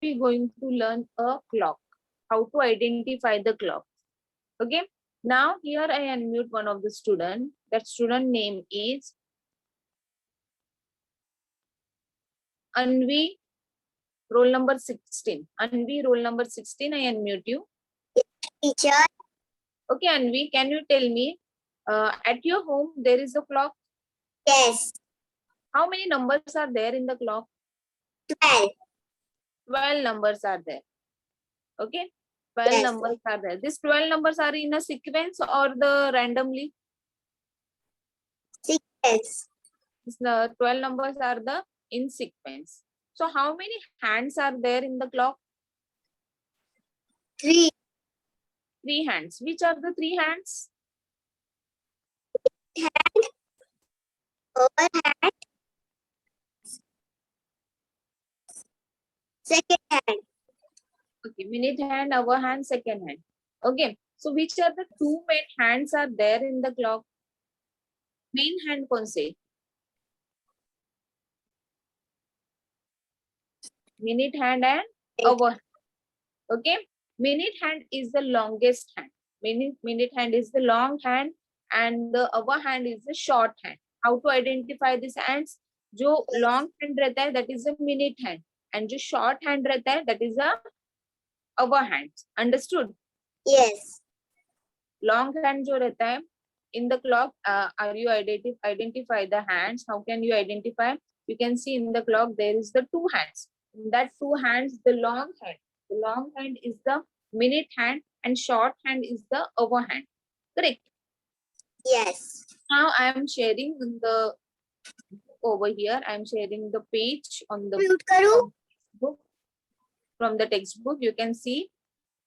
we going to learn a clock, how to identify the clock. Okay, now here I unmute one of the student. That student name is Anvi, roll number 16. Anvi, roll number 16, I unmute you. Teacher. Okay, Anvi, can you tell me, at your home there is a clock? Yes. How many numbers are there in the clock? 12. 12 numbers are there. Okay, 12 Yes. numbers are there. These 12 numbers are in a sequence or the randomly? Yes. The 12 numbers are the in sequence. So how many hands are there in the clock? 3. 3 hands. Which are the 3 hands? Hand. Overhand. Second hand. Okay, minute hand, hour hand, second hand. Okay, so which are the 2 main hands are there in the clock? Main hand कौन से? Minute hand and hour hand. Okay, minute hand is the longest hand. Minute hand is the long hand and the hour hand is the short hand. How to identify these hands? जो long hand रहता है that is a minute hand and जो short hand रहता है that is a hour hand. Understood? Yes. Long hand जो रहता है in the clock, are you identify the hands? How can you identify? You can see in the clock there is the 2 hands. In that 2 hands, the long hand is the minute hand and short hand is the hour hand. Correct? Yes. Now I am sharing the over here. I am sharing the page on the Mute करूं? book. From the textbook. You can see.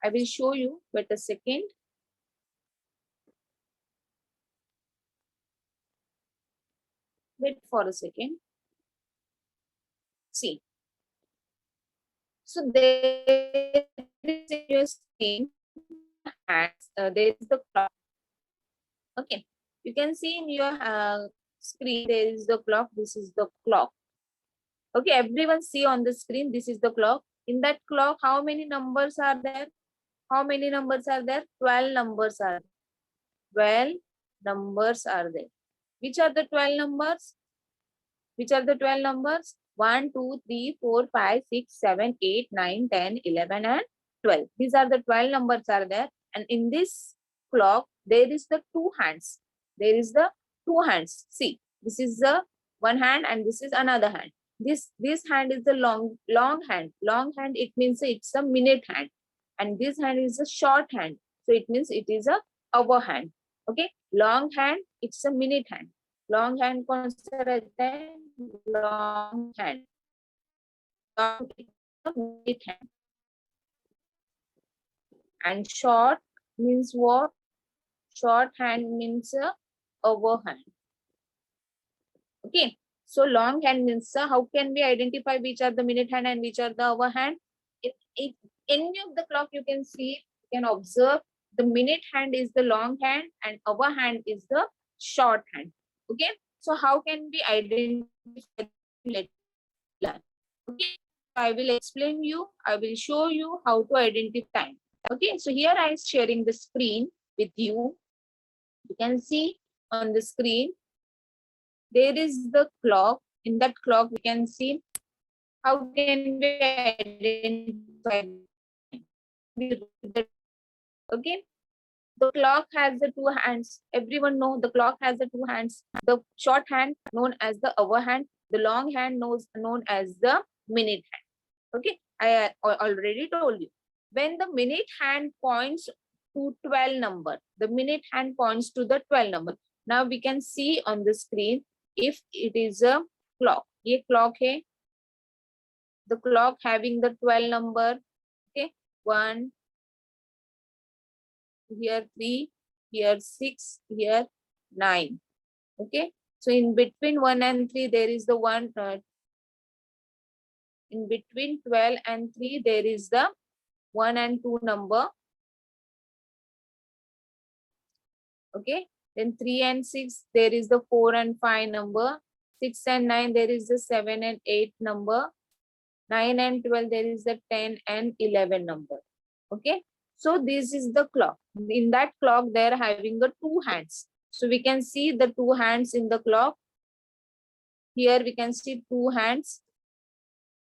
I will show you. Wait a second. Wait for a second. See. So there is in your screen hands. There is the clock. Okay. You can see in your screen there is the clock. This is the clock. Okay. Everyone see on the screen. This is the clock. In that clock, how many numbers are there? How many numbers are there? 12 numbers are there. 12 numbers are there. Which are the 12 numbers? Which are the 12 numbers? 1, 2, 3, 4, 5, 6, 7, 8, 9, 10, 11 and 12. These are the 12 numbers are there. And in this clock, there is the 2 hands. There is the 2 hands. See, this is the one hand and this is another hand. This hand is the long hand. Long hand, it means it's a minute hand. And this hand is a short hand. So it means it is a hour hand. Okay. Long hand, it's a minute hand. Long hand कौन सा रहता है? Long hand. Long is a minute hand. And short means what? Short hand means a hour hand. Okay. So long hand means how can we identify which are the minute hand and which are the hour hand? If any of the clock you can see, you can observe the minute hand is the long hand and hour hand is the short hand. Okay. So how can we identify? Okay. I will explain you. I will show you how to identify time. Okay. So here I am sharing the screen with you. You can see on the screen there is the clock. In that clock we can see how can we identify. Okay. The clock has the 2 hands. Everyone know the clock has the 2 hands. The short hand known as the hour hand. The long hand known as the minute hand. Okay. I already told you. When the minute hand points to 12 number, the minute hand points to the 12 number. Now we can see on the screen if it is a clock. ये clock है. The clock having the 12 number. Okay. 1, here 3, here 6, here 9. Okay. So in between 1 and 3, there is the one. In between 12 and 3, there is the 1 and 2 number. Okay. Then 3 and 6, there is the 4 and 5 number. 6 and 9, there is the 7 and 8 number. 9 and 12, there is the 10 and 11 number. Okay, so this is the clock. In that clock, they are having the two hands. So we can see the two hands in the clock. Here we can see two hands.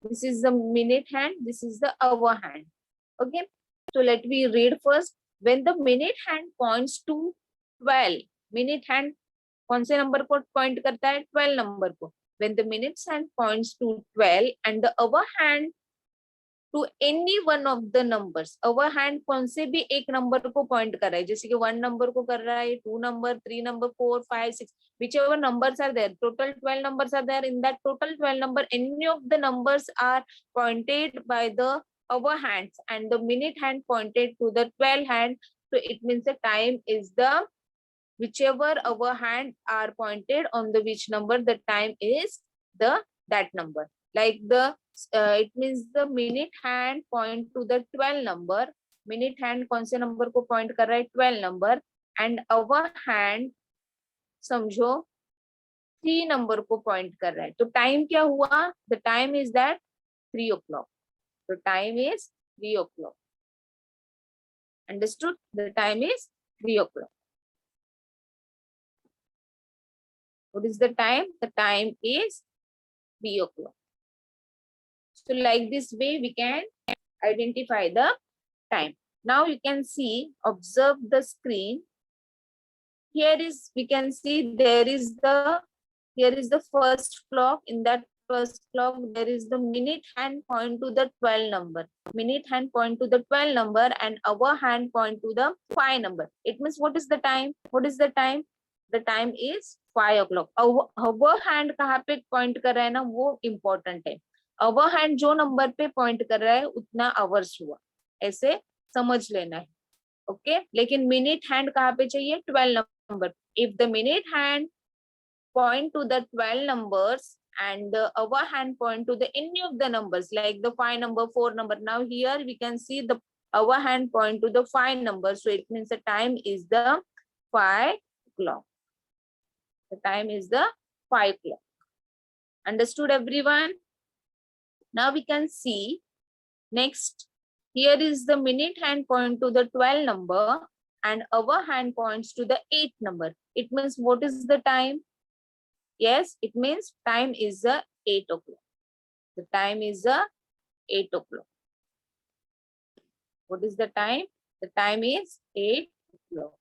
This is the minute hand. This is the hour hand. Okay, so let me read first. When the minute hand points to 12, minute hand कौन से number को point करता है? 12 number को. When the minute hand points to 12 and the hour hand to any one of the numbers, hour hand कौन से भी एक नंबर को पॉइंट कर रहा है, जैसे कि 1 नंबर को कर रहा है, 2 number, 3 number, 4, 5, 6, whichever numbers are there, total 12 numbers are there. In that total 12 number, any of the numbers are pointed by the hour hands and the minute hand pointed to the 12 hand. So it means the time is the whichever hour hand are pointed on the which number, the time is the that number. Like the it means the minute hand point to the 12 number. Minute hand कौन से number को point कर रहा है? 12 number. And hour hand समझो 3 number को point कर रहा है. तो time क्या हुआ? The time is that 3 o'clock. The time is 3 o'clock. Understood? The time is 3 o'clock. What is the time? The time is 3 o'clock. So like this way, we can identify the time. Now you can see, observe the screen. Here is, we can see here is the first clock. In that first clock, there is the minute hand point to the 12 number. Minute hand point to the 12 number and hour hand point to the 5 number. It means what is the time? What is the time? The time is 5 o'clock. Hour hand कहाँ पे point कर रहा है ना, वो important है. Hour hand जो number पे point कर रहा है उतना hours हुआ, ऐसे समझ लेना है. Okay, लेकिन minute hand कहाँ पे चाहिए? 12 number. If the minute hand point to the 12 numbers and the hour hand point to the any of the numbers, like the 5 number, 4 number. Now here we can see the hour hand point to the 5 number. So it means the time is the 5 o'clock. The time is the 5 o'clock. Understood, everyone? Now we can see next. Here is the minute hand point to the 12 number and hour hand points to the 8 number. It means what is the time? Yes, it means time is the 8 o'clock. The time is the 8 o'clock. What is the time? The time is 8 o'clock.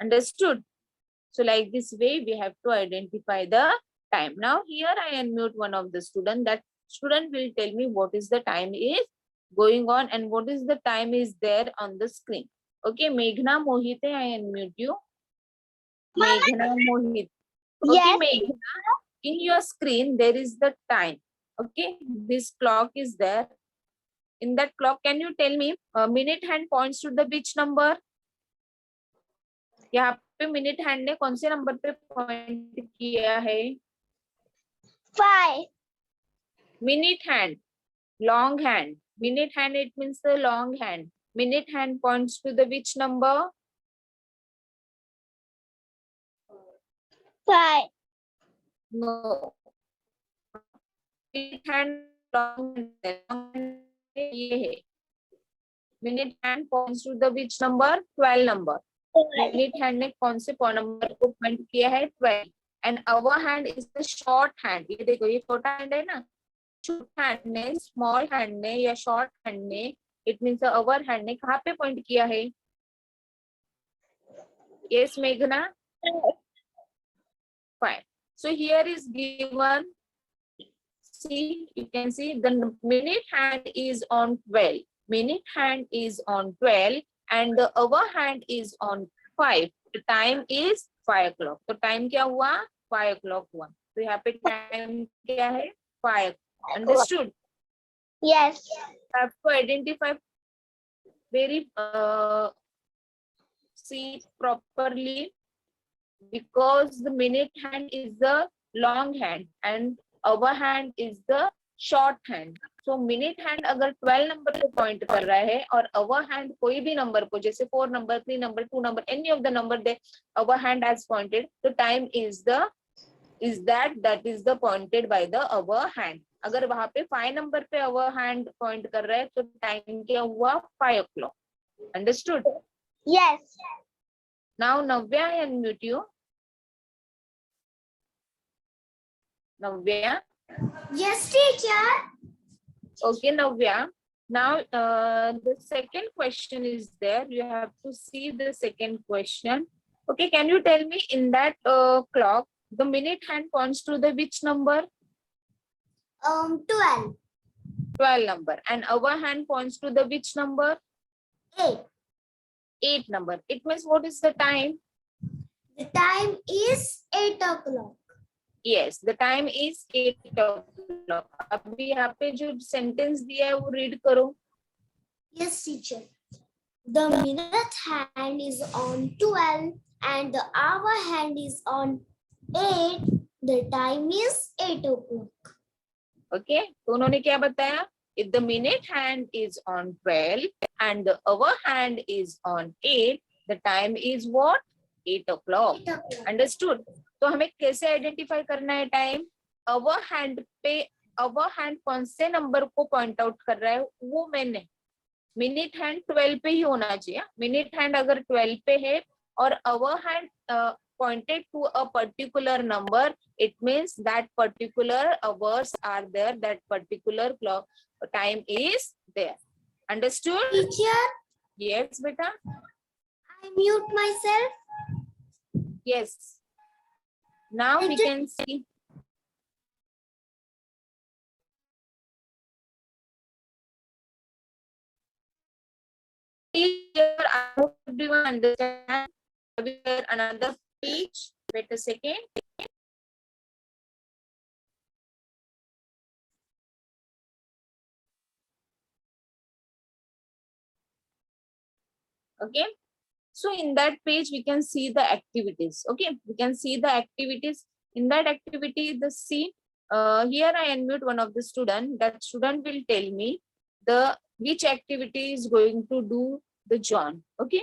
Understood? So like this way, we have to identify the time. Now here I unmute one of the student. That student will tell me what is the time is going on and what is the time is there on the screen. Okay, Meghna Mohite, I unmute you. Meghna Mohite. Okay, Yes. Meghna, in your screen, there is the time. Okay, this clock is there. In that clock, can you tell me minute hand points to the which number? यहाँ पे minute hand ने कौन से number पे point किया है? 5. Minute hand, long hand. Minute hand, it means the long hand. Minute hand points to the which number? 5. No. Minute hand, long hand ये है. Minute hand points to the which number? 12 number. Minute hand ने कौन से number को point किया है? 12. And hour hand is the short hand. ये देखो, ये छोटा hand है ना, छोटा hand ने, small hand ने या short hand ने, it means the hour hand ने कहाँ पे पॉइंट किया है? Yes, Meghna? Fine. So here is given. See, you can see the minute hand is on 12. Minute hand is on 12 and the hour hand is on 5. The time is 5 o'clock. तो time क्या हुआ? 5 o'clock हुआ. तो यहाँ पे time क्या है? 5. Understood? Yes. Have to identify very see properly, because the minute hand is the long hand and hour hand is the short hand. So minute hand अगर 12 नंबर को पॉइंट कर रहा है और hour hand कोई भी नंबर को, जैसे 4 number, 3 number, 2 number, any of the number that hour hand has pointed, the time is the that is the pointed by the hour hand. अगर वहां पे 5 नंबर पे अवर हैंड पॉइंट कर रहा है तो टाइम क्या हुआ 5 o'clock. Understood? Yes. Now Navya, I unmute you. Navya. Yes, teacher. Okay, Navya. Now the second question is there. You have to see the second question. Okay, can you tell me in that clock, the minute hand points to the which number? 12. 12 number. And our hand points to the which number? 8. 8 number. It means what is the time? The time is 8 o'clock. Yes, the time is 8 o'clock. अभी यहाँ पे जो sentence दिया है वो read करो. Yes, teacher. The minute hand is on 12 and the hour hand is on 8. The time is 8 o'clock. Okay, तो उन्होंने क्या बताया? If the minute hand is on 12 and the hour hand is on 8, the time is what? 8 o'clock. 8 o'clock. Understood? तो हमें कैसे identify करना है time? अवर hand पे अवर हैंड कौन से नंबर को पॉइंट आउट कर रहा है वो मैंने मिनट हैंड 12 पे ही होना चाहिए. मिनट हैंड अगर 12 पे है और अवर hand pointed to a particular number, it means that particular hours are there, that particular clock time is there. Understood? Teacher, Yes, beta. I mute myself. Yes. Now we Teacher. can see. Here, I hope everyone understand. Here another page. Wait a second. Okay. So in that page, we can see the activities. Okay, we can see the activities. In that activity, the scene. Here I unmute one of the student. That student will tell me the which activity is going to do the John. Okay.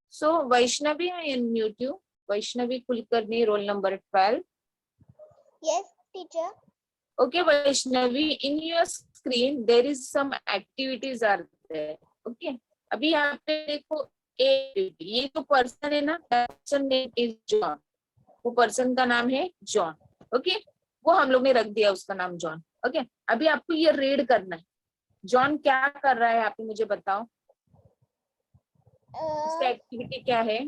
So Vaishnavi, I unmute you. Vaishnavi Kulkarni, roll number 12. Yes, teacher. Okay, Vaishnavi, in your screen there is some activities are there. Okay. अभी यहाँ पे देखो activity, ये जो person है ना, person name is John. वो person का नाम है जॉन. ओके, वो हम लोग ने रख दिया उसका नाम जॉन. ओके, अभी आपको ये रीड करना है. जॉन क्या कर रहा है आप मुझे बताओ. उसका एक्टिविटी क्या है?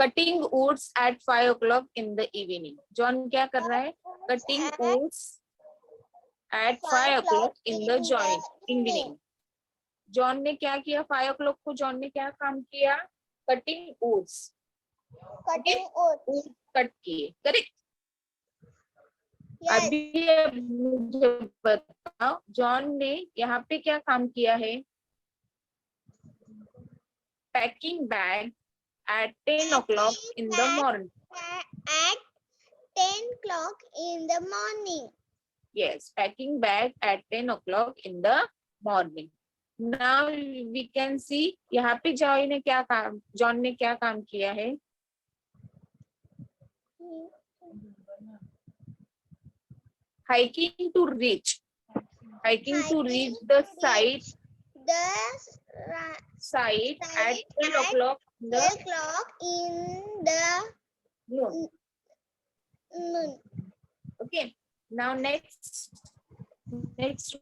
Cutting woods at 5 o'clock in the evening. John क्या कर रहा है? Cutting woods at 5 o'clock in the evening. John ने क्या किया? 5 o'clock को जॉन ने क्या काम किया? Cutting woods. Cutting wood. Cut किए. करेक्ट. Yes. अभी मुझे बताओ जॉन ने यहाँ पे क्या काम किया है? Packing bag at 10 o'clock in the morning. At 10 o'clock in the morning. Yes, packing bag at 10 o'clock in the morning. Now we can see यहाँ पे जॉन ने क्या काम किया है? Hiking to reach the site at 12 o'clock in the noon. Okay. Now next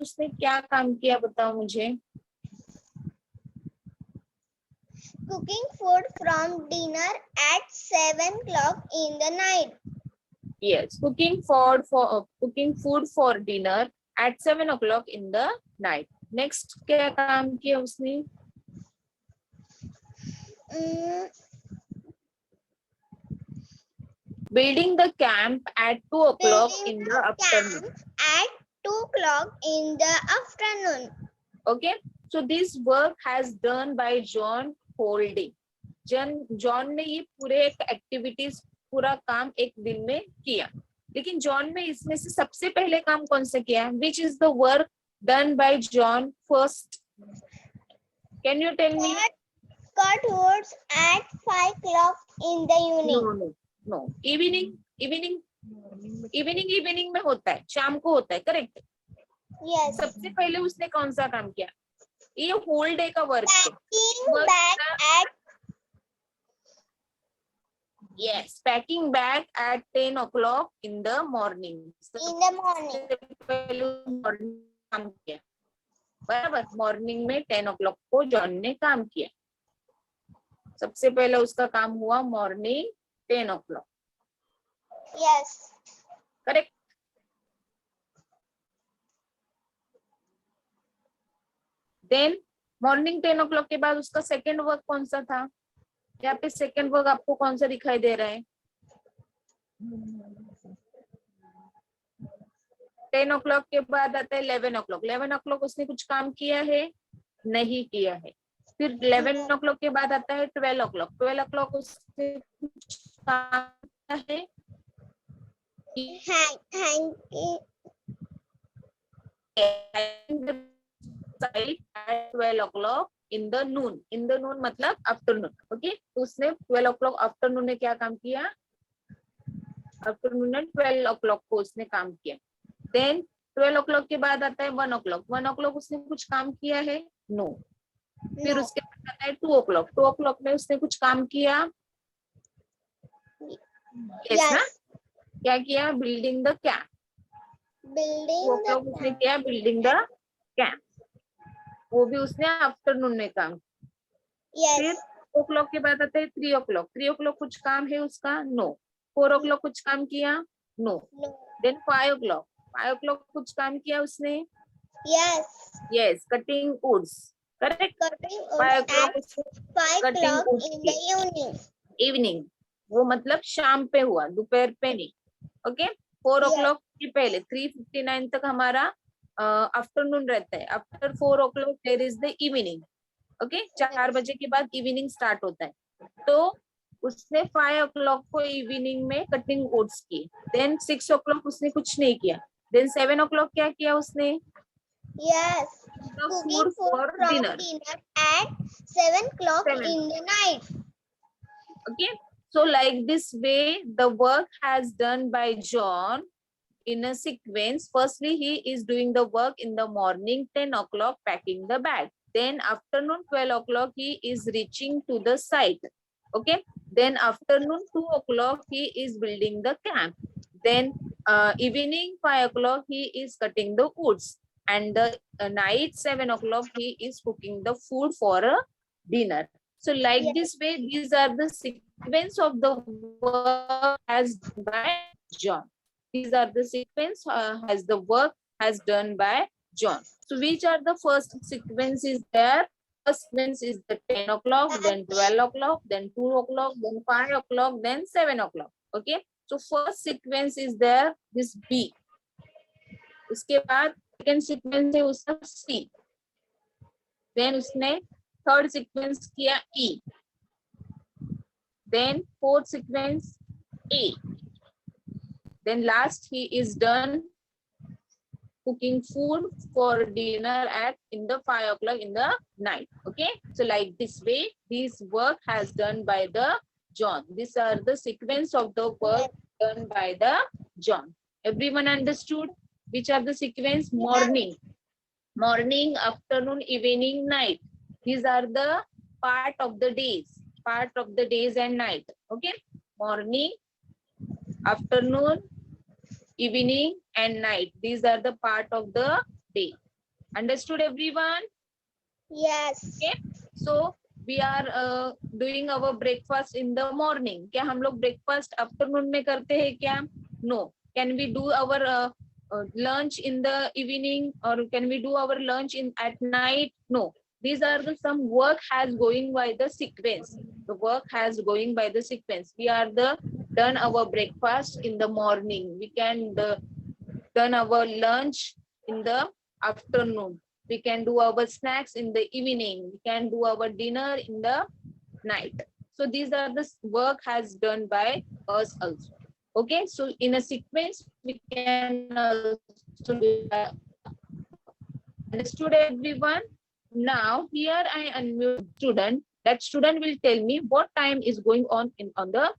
उसने क्या काम किया बताओ मुझे. Cooking food from dinner at 7 o'clock in the night. Yes, cooking food for dinner at 7 o'clock in the night. Next क्या काम किया उसने? Building the camp at 2 o'clock in the afternoon. At 2 o'clock in the afternoon. Okay, so this work has done by John whole day. John ने ये पूरे activities पूरा काम एक दिन में किया. लेकिन जॉन में इसमें से सबसे पहले काम कौन सा किया? Which is the work done by John first? Can you tell me? Cut woods at 5 o'clock in the evening. No. Evening evening में होता है, शाम को होता है, करेक्ट। Yes. सबसे पहले उसने कौन सा काम किया? ये होल डे का वर्क है। Packing bag at Yes, packing bag at 10 o'clock in the morning. in the morning. पहले मॉर्निंग काम किया, बराबर। मॉर्निंग में 10 o'clock को जॉन ने काम किया। सबसे पहले उसका काम हुआ morning 10 o'clock, Yes. Correct. Then morning 10 o'clock के बाद उसका सेकेंड वर्क कौन सा था? यहाँ पे सेकेंड वर्क आपको कौन सा दिखाई दे रहा है? 10 o'clock के बाद आता है 11 o'clock। 11 o'clock उसने कुछ काम किया है? नहीं किया है। फिर 11 o'clock के बाद आता है 12 o'clock। 12 o'clock उसने कुछ काम किया है? At 12 o'clock in the noon. In the noon मतलब आफ्टरनून, ओके। तो उसने 12 o'clock आफ्टरनून में क्या काम किया? आफ्टरनून में 12 o'clock को उसने काम किया। देन 12 o'clock के बाद आता है 1 o'clock। 1 o'clock उसने कुछ काम किया है? नो। फिर उसके बाद आता है 2 o'clock। 2 o'clock में उसने कुछ काम किया? यस ना? क्या किया? Building the camp. 2 o'clock उसने किया बिल्डिंग द कैंप, वो भी उसने आफ्टरनून में काम। फिर 2 o'clock के बाद आता है 3 o'clock। 3 o'clock कुछ काम है उसका? नो। 4 o'clock कुछ काम किया? नो। Then 5 o'clock। 5 o'clock कुछ काम किया उसने? Yes, cutting woods, correct. 5 o'clock cutting woods की इवनिंग, वो मतलब शाम पे हुआ, दोपहर पे नहीं, ओके। 4 o'clock के पहले 3:59 तक हमारा आफ्टरनून रहता है। After 4 o'clock there is the evening, okay. 4 बजे के बाद इवनिंग स्टार्ट होता है। तो उसने 5 o'clock को इवनिंग में कटिंग वुड्स की। देन 6 o'clock उसने कुछ नहीं किया। देन 7 o'clock क्या किया उसने? Cooking food for dinner at 7 o'clock 7. in the night. Okay, so like this way the work has done by John in a sequence. Firstly, he is doing the work in the morning 10 o'clock packing the bag. Then afternoon 12 o'clock he is reaching to the site. Okay, then afternoon 2 o'clock he is building the camp. Then evening 5 o'clock he is cutting the woods, and the night 7 o'clock he is cooking the food for a dinner. So like this way, these are the sequence of the work as done by John. These are the sequence as the work has done by John. So which are the first sequence is there? First sequence is the 10 o'clock, then 12 o'clock, then 2 o'clock, then 5 o'clock, then 7 o'clock. Okay. So first sequence is there, this B. उसके बाद second sequence है उसका C. Then उसने third sequence किया E. Then fourth sequence A. Then last he is done cooking food for dinner at in the 5 o'clock in the night. Okay, so like this way this work has done by the John. These are the sequence of the work done by the John. Everyone understood which are the sequence? Morning, afternoon, evening, night. These are the part of the days and night. Okay, morning, afternoon, evening and night. These are the part of the day. Understood everyone? Yes. Okay, so we are doing our breakfast in the morning. क्या हम लोग breakfast afternoon में करते हैं क्या? No. Can we do our lunch in the evening, or can we do our lunch at night? No. These are the some work has going by the sequence. The work has going by the sequence. We are done our breakfast in the morning. We can done our lunch in the afternoon. We can do our snacks in the evening. We can do our dinner in the night. So these are the work has done by us also. Okay, so in a sequence we can also do that. Understood everyone? Now here I unmute student. That student will tell me what time is going on on the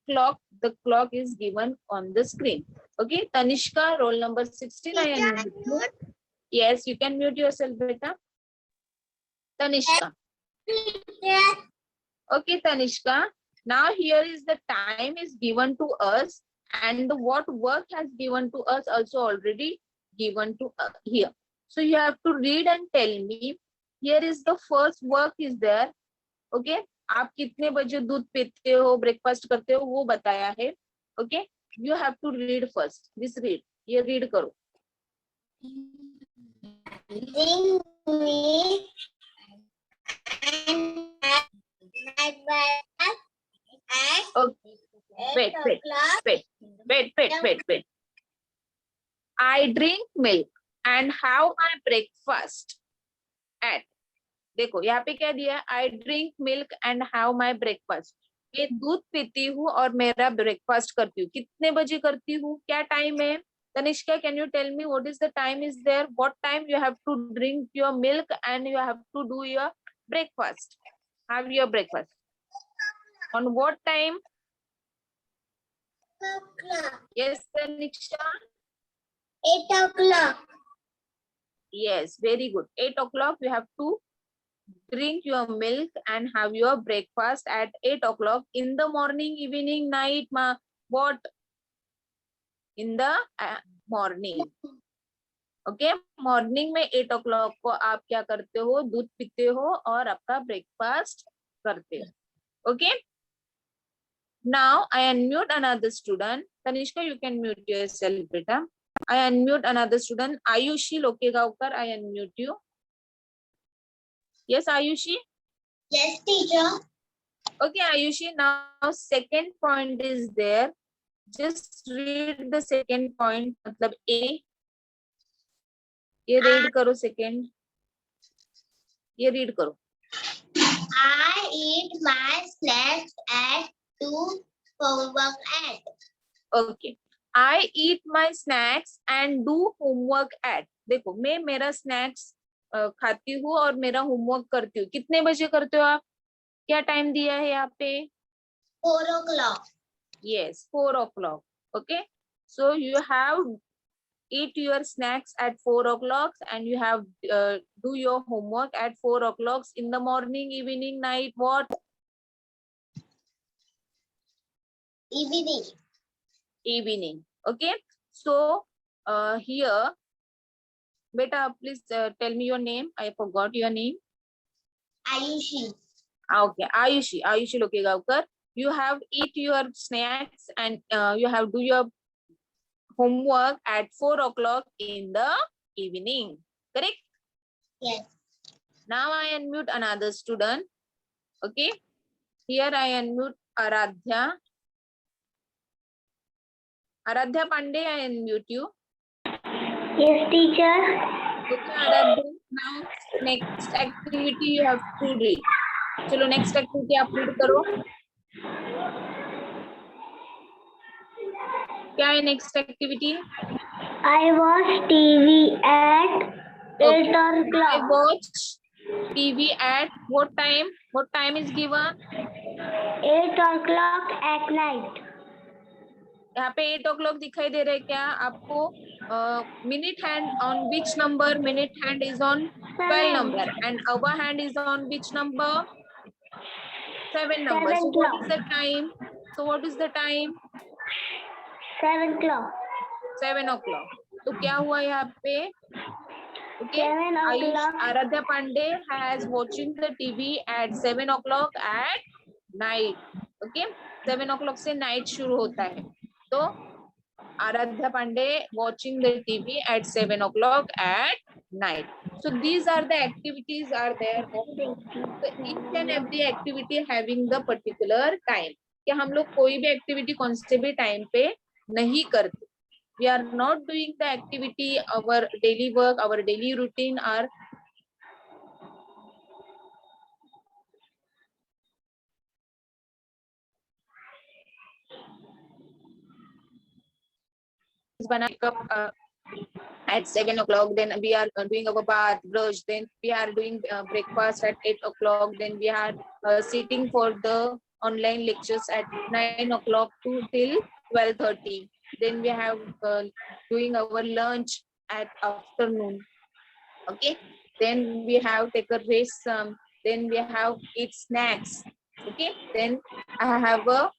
clock the clock is given on the screen. Okay, Tanishka, roll number 16. I unmute you. Yes, you can mute yourself, beta. Tanishka. Okay, Tanishka. Now here is the time is given to us, and what work has given to us also already given to here. So you have to read and tell me. Here is the first work is there. Okay, आप कितने बजे दूध पीते हो, breakfast करते हो, वो बताया है. Okay, you have to read first. This read. ये read करो. Drink milk and Okay. Wait. I drink milk and have my breakfast at. देखो यहाँ पे क्या दिया, I drink milk and have my breakfast. मैं दूध पीती हूँ और मेरा ब्रेकफास्ट करती हूँ. कितने बजे करती हूँ, क्या टाइम है? Tanishka, can you tell me what is the time is there? What time you have to drink your milk and you have to do your breakfast? Have your breakfast. On what time? Yes, Tanisha. 8 o'clock. Yes, very good. 8 o'clock you have to drink your milk and have your breakfast at 8 o'clock in the morning, evening, night, what? In the morning. Okay, morning में 8 o'clock को आप क्या करते हो, दूध पीते हो और आपका ब्रेकफास्ट करते हो. Okay. Now I unmute another student. Tanishka, you can mute yourself, beta. I unmute another student. Ayushi Lokegaonkar, I unmute you. Yes, Ayushi. Yes, teacher. Okay, Ayushi. Now second point is there. Just read the second point. मतलब A. ये read करो second. ये read करो. I eat my snacks at 2 homework at. Okay. I eat my snacks and do homework at. देखो मैं मेरा snacks खाती हूँ और मेरा homework करती हूँ. कितने बजे करते हो आप? क्या time दिया है यहाँ पे? 4 o'clock. Yes, 4 o'clock. Okay. So you have eat your snacks at 4 o'clock and you have do your homework at 4 o'clock in the morning, evening, night, what? Evening. Evening. Okay. So here, beta, please tell me your name. I forgot your name. Ayushi. Okay, Ayushi Lokegaonkar. You have eat your snacks and you have do your homework at 4 o'clock in the evening. Correct? Yes. Now I unmute another student. Okay. Here I unmute Aradhya. Aradhya Pandey, I unmute you. Yes, teacher. Okay, Aradhya. Now next activity you have to read. चलो next activity आप read करो. क्या है next activity? I watch TV at 8 I o'clock. watch TV at what time? What time is given? 8 o'clock at night. यहाँ पे 8 o'clock दिखाई दे रहा है क्या आपको? Minute hand on which number? Minute hand is on 12 number and our hand is on which number? 7 number. So what is the time? So what is the time? 7 o'clock. 7 o'clock. तो क्या हुआ यहाँ पे? Okay. 7 o'clock. Aradhya Pandey has watching the TV at 7 o'clock at night. Okay. 7 o'clock से night शुरू होता है. तो Aradhya Pandey watching the TV at 7 o'clock at night. So these are the activities are there. So each and every activity having the particular time. कि हम लोग कोई भी activity कौन से भी time पे नहीं करते. We are not doing the activity, our daily work, our daily routine are at 7 o'clock, then we are doing our bath, brush, then we are doing breakfast at 8 o'clock, then we are sitting for the online lectures at 9 o'clock to till 12:30. Then we have doing our lunch at afternoon. Okay. Then we have take a rest some. Then we have eat snacks. Okay. Then I have a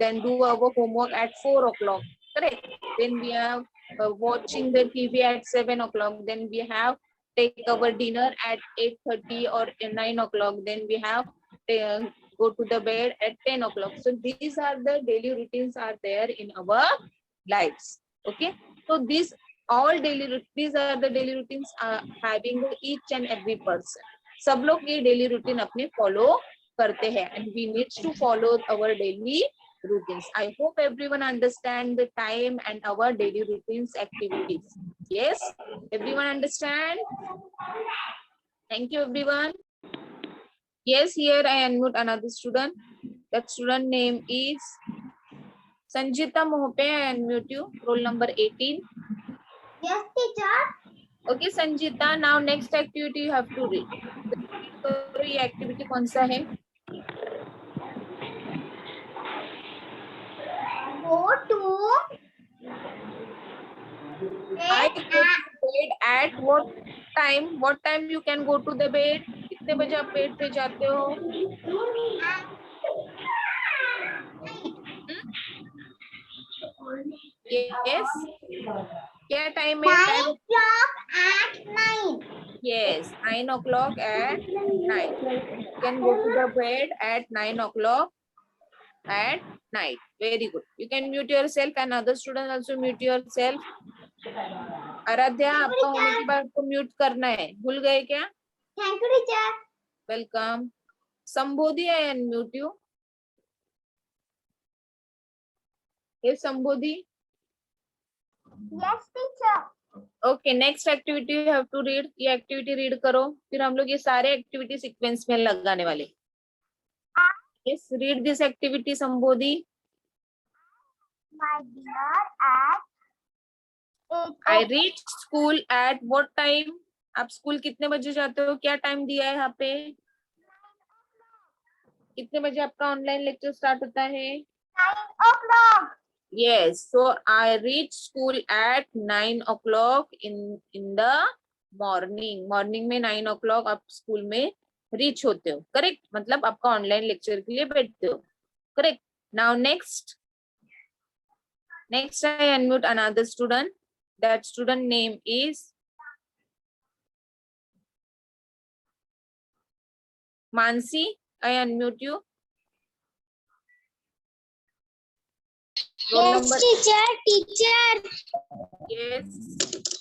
then do our homework at 4 o'clock. Correct. Then we have watching the TV at 7 o'clock. Then we have take our dinner at 8:30 or 9 o'clock. Then we have uh, go to the bed at 10 o'clock. So these are the daily routines are there in our lives. Okay. So these are the daily routines having each and every person. सब लोग ये daily routine अपने follow करते हैं and we need to follow our daily routines. I hope everyone understand the time and our daily routines activities. Yes, everyone understand? Thank you everyone. Yes, here I unmute another student. That student name is Sanjita Mohope. I unmute you. Roll number 18. Yes, teacher. Okay, Sanjita. Now next activity you have to read. तो ये activity कौन सा है? Go to I go to bed at what time? What time you can go to the bed? कितने बजे आप bed पे जाते हो? Yes. क्या टाइम है? 9 o'clock at night. Yes, 9 o'clock at night. You can go to the bed at 9 o'clock at night. Very good. You can mute yourself and other students also mute yourself. Aaradhya आपका होने के बाद आपको mute करना है. भूल गए क्या? Thank you, teacher. Welcome. Sambodhi, I unmute you. Yes, Sambodhi. Yes, teacher. Okay, next activity you have to read. ये activity read करो. फिर हम लोग ये सारे activity sequence में लगाने वाले. Yes, read this activity, Sambodhi. My dinner at 8 I reach school at what time? आप स्कूल कितने बजे जाते हो? क्या टाइम दिया है यहाँ पे? कितने बजे आपका ऑनलाइन लेक्चर स्टार्ट होता है? 9 o'clock. Yes, so I reach school at 9 o'clock in the morning. Morning में 9 o'clock आप स्कूल में reach होते हो. Correct? मतलब आपका ऑनलाइन लेक्चर के लिए बैठते हो. Correct? Now next I unmute another student. That student name is Mansi. I unmute you. Roll Yes, number. teacher. Yes.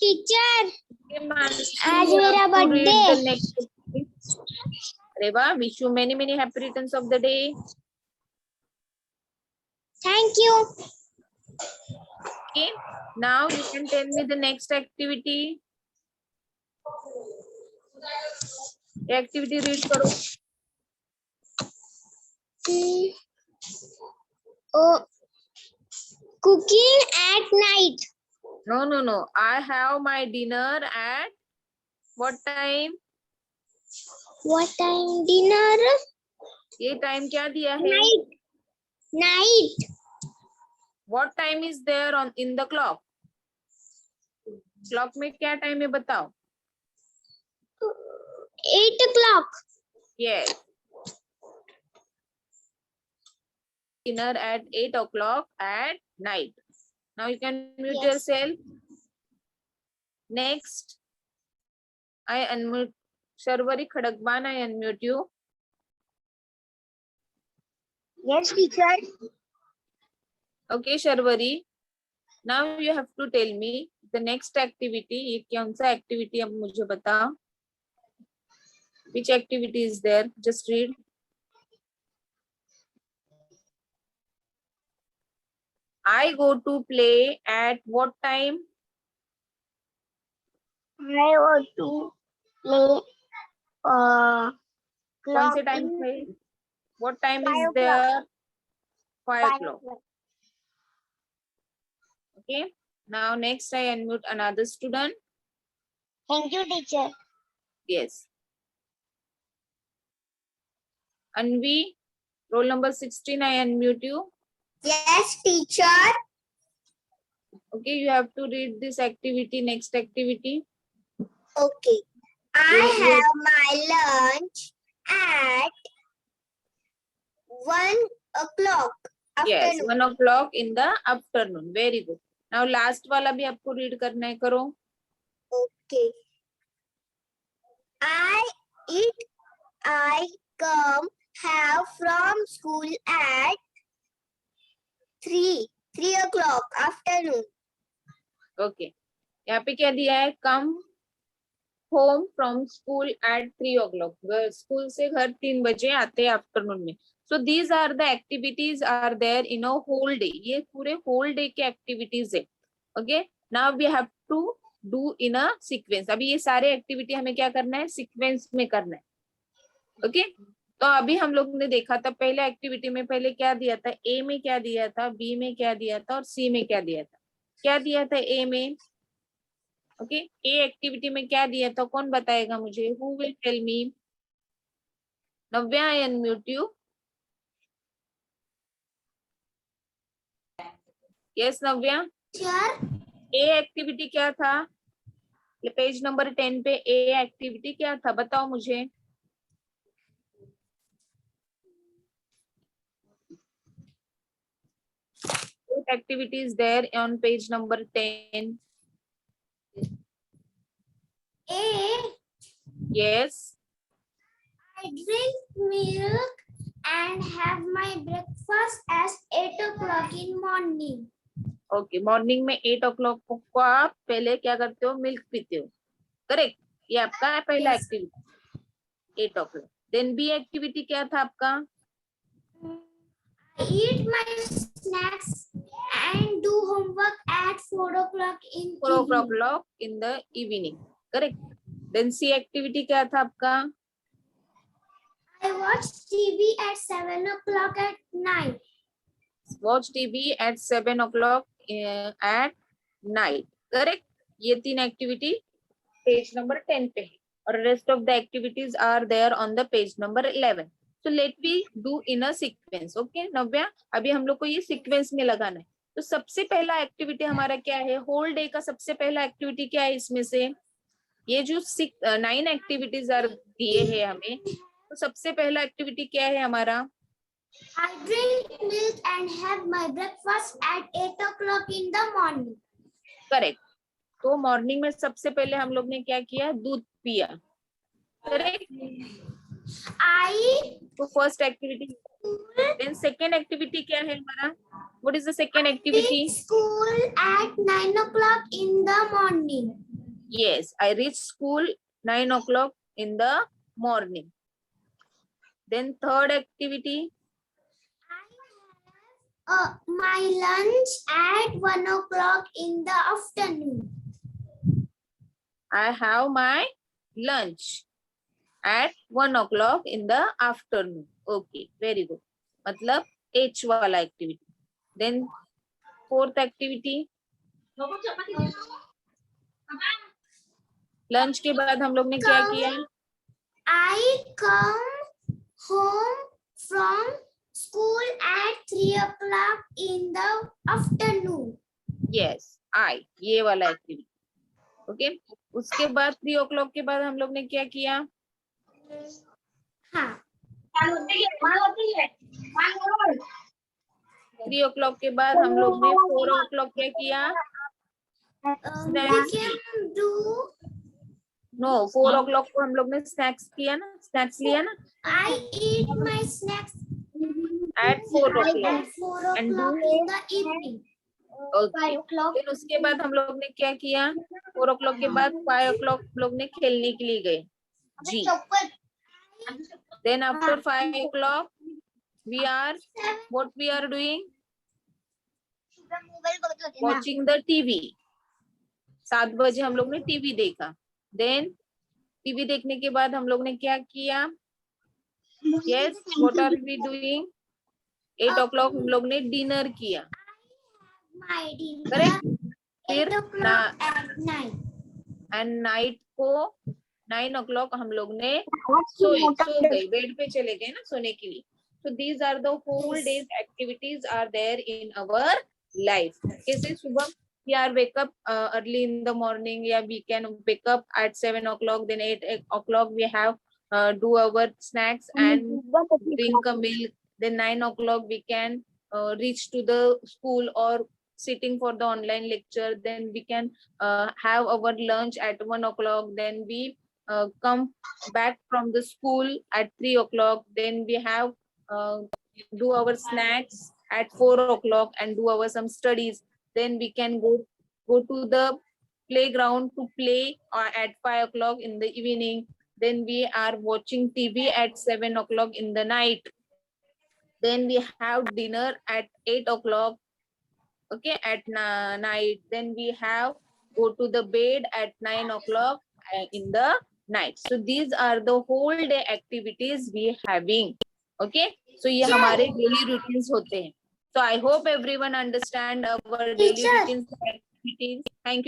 Teacher. Okay, Mansi, आज you मेरा have to read birthday. the next. अरे वाह, wish you many happy returns of the day. Thank you. Okay, now you can tell me the next activity. Activity read करो. Oh, cooking at night. No. I have my dinner at what time? What time dinner? ये time क्या दिया है? Night. What time is there on in the clock? Clock में क्या time है बताओ? 8 o'clock. Yes. Dinner at 8 o'clock at night. Now you can mute yourself. Next, I unmute Sharvari Khadagban. I unmute you. Yes, teacher. Okay, Sharvari. Now you have to tell me the next activity. ये कौन सा activity अब मुझे बताओ. Which activity is there? Just read. I go to play at what time? I want to play. कौन से time पे? What time is there? 5 o'clock. Okay. Now next I unmute another student. Thank you, teacher. Yes. Anvi, Roll number 16, I unmute you. Yes, teacher. Okay, you have to read this activity, next activity. Okay. I have my lunch at 1 o'clock Yes, afternoon. 1 o'clock in the afternoon. Very good. Now last वाला भी आपको read करना है, करो. Okay. I come have from school at 3 o'clock afternoon. Okay. यहाँ पे क्या दिया है? Come home from school at 3 o'clock. School से घर 3 बजे आते हैं आफ्टरनून में. So these are the activities are there in a whole day. ये पूरे whole day के activities है. Okay. Now we have to do in a sequence. अभी ये सारे एक्टिविटी हमें क्या करना है? सीक्वेंस में करना है. ओके. तो अभी हम लोग ने देखा था पहले एक्टिविटी में पहले क्या दिया था, ए में क्या दिया था, बी में क्या दिया था और सी में क्या दिया था. क्या दिया था ए में? ओके. ए एक्टिविटी में क्या दिया था, कौन बताएगा मुझे? Who will tell me? Navya, I unmute you. Yes Navya. A activity क्या था? पेज नंबर 10 पे ए एक्टिविटी क्या था, बताओ मुझे. What activity is there on page number 10? A. Yes. I drink milk and have my breakfast at 8 o'clock in morning. Okay. Morning में 8 o'clock को आप पहले क्या करते हो? मिल्क पीते हो. करेक्ट. ये आपका है पहला activity 8 o'clock. Then B activity क्या था आपका? I eat my snacks and do homework at 4 o'clock in 4 evening. o'clock in the evening. Correct. Then C activity क्या था आपका? I watch TV at 7 o'clock at night. Watch TV at 7 o'clock at night. Correct. ये 3 activity page number 10 पे है और rest of the activities are there on the page number 11. So let we do in a sequence. Okay, Navya, अभी हम लोग को ये sequence में लगाना है. तो सबसे पहला एक्टिविटी हमारा क्या है? होल डे का सबसे पहला एक्टिविटी क्या है इसमें से? ये जो 9 एक्टिविटीज आर दिए हैं हमें, तो सबसे पहला एक्टिविटी क्या है हमारा? I drink milk and have my breakfast at 8 o'clock in the morning. Correct. तो मॉर्निंग में सबसे पहले हम लोग ने क्या किया? दूध पिया. करेक्ट. तो first activity. Then second activity क्या है हमारा? What is the second activity? School at 9 o'clock in the morning. Yes, I reach school 9 o'clock in the morning. Then third activity. I have my lunch at 1 o'clock in the afternoon. I have my lunch at 1 o'clock in the afternoon. Okay, very good. मतलब H वाला activity. Then fourth activity. Lunch के बाद हम लोग ने क्या किया? I come home from school at 3 o'clock in the afternoon. Yes, ये वाला एक्टिविटी. ओके. उसके बाद 3 o'clock के बाद हम लोग ने क्या किया? हाँ. 3 o'clock के बाद हम लोग ने 4 o'clock क्या किया? We can do. No, 4 o'clock को हम लोग ने स्नैक्स किया ना, स्नैक्स लिया ना. I eat my snacks At 4 o'clock. at 4 o'clock in the evening. Okay. फिर उसके बाद हम लोग ने क्या किया? 4 o'clock के बाद 5 o'clock हम लोग ने खेलने के लिए गए. जी. Then after 5 o'clock we are what we are doing? Watching the TV. 7 बजे हम लोग ने टीवी देखा. Then टीवी देखने के बाद हम लोग ने क्या किया? Yes, what are we doing? 8 o'clock हम लोग ने डिनर किया. My dinner correct. 8 फिर o'clock at night. And night को 9 o'clock हम लोग ने सो गए, बेड पे चले गए ना सोने के लिए. So these are the whole day's activities are there in our life. Okay, say Shubham, we are wake up early in the morning. Yeah, we can wake up at 7 o'clock. Then 8 o'clock we have do our snacks and drink a milk. Then 9 o'clock we can reach to the school or sitting for the online lecture. Then we can have our lunch at 1 o'clock. Then we come back from the school at 3 o'clock. Then we have uh, do our snacks at 4 o'clock and do our some studies. Then we can go to the playground to play at 5 o'clock in the evening. Then we are watching TV at 7 o'clock in the night. Then we have dinner at 8 o'clock, okay, at night. Then we have go to the bed at 9 o'clock in the night. So these are the whole day activities we having. Okay, so ये हमारे daily routines होते हैं. So I hope everyone understand our daily Teacher. routines and activities. Thank you.